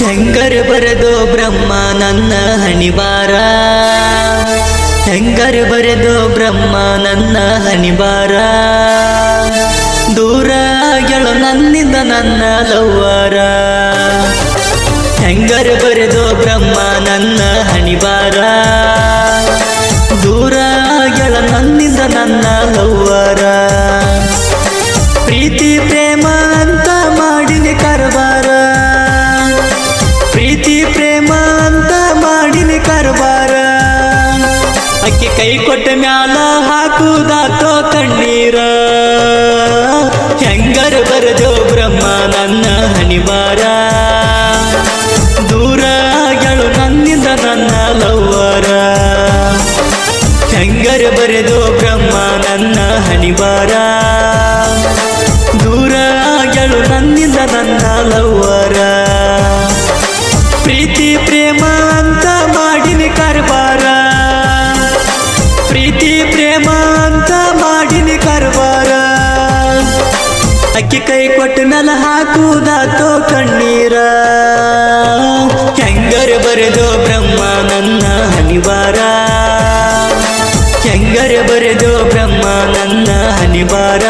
ಹೆಂಗರ ಬರೆದೋ ಬ್ರಹ್ಮ ನನ್ನ ಹಣಿಬಾರ ಹೆಂಗರ ಬರೆದೋ ಬ್ರಹ್ಮ ನನ್ನ ಹಣಿಬಾರ ದೂರ ಗೆಳು ನನ್ನಿಂದ ನನ್ನ ಲವ್ವರ ಹೆಂಗರ ಬರೆದೋ ಬ್ರಹ್ಮ ನನ್ನ ಹಣಿಬಾರ ದೂರ ಗೆಳು ನನ್ನಿಂದ ನನ್ನ ಲವ್ವರ ಪ್ರೀತಿ ಪ್ರೇಮ ಅಂತ ಮಾಡಿನಿ ಕರಬಾರ ಪ್ರೀತಿ ಪ್ರೇಮ ಅಂತ ಮಾಡಿನಿ ಕರಬಾರ ಅಕ್ಕಿ ಕೈ ಕೊಟ್ಟ ಮ್ಯಾಲ ಹಾಕುದಾತೋ ಕಣ್ಣೀರ ಹೆಂಗರ ಬರೆದೋ ಬ್ರಹ್ಮ ನನ್ನ ಹಣಿಬಾರ ದೂರ ಗೆಳು ನನ್ನಿಂದ ನನ್ನ ಲವ್ವರ ಹೆಂಗರ ಬರೆದೋ ಬ್ರಹ್ಮ ನನ್ನ ಹಣಿಬಾರ ದೂರ ಗೆಳು ನನ್ನಿಂದ ನನ್ನ ಲವ್ವರ ಪ್ರೀತಿ ಪ್ರೇಮ ಅಂತ ಮಾಡಿನಿ ಕರಬಾರ ಪ್ರೀತಿ ಪ್ರೇಮ ಅಂತ ಮಾಡಿನಿ ಕರಬಾರ ಅಕ್ಕಿ ಕೈ ಕೊಟ್ಟ ಮೇಲೆ ಹಾಕುದಾತೋ ಕಣ್ಣೀರ ಹೆಂಗರ ಬರೆದೋ ಬ್ರಹ್ಮ ನನ್ನ ಹಣಿಬಾರ ಹೆಂಗರ ಬರೆದೋ ಬ್ರಹ್ಮ ನನ್ನ ಹಣಿಬಾರ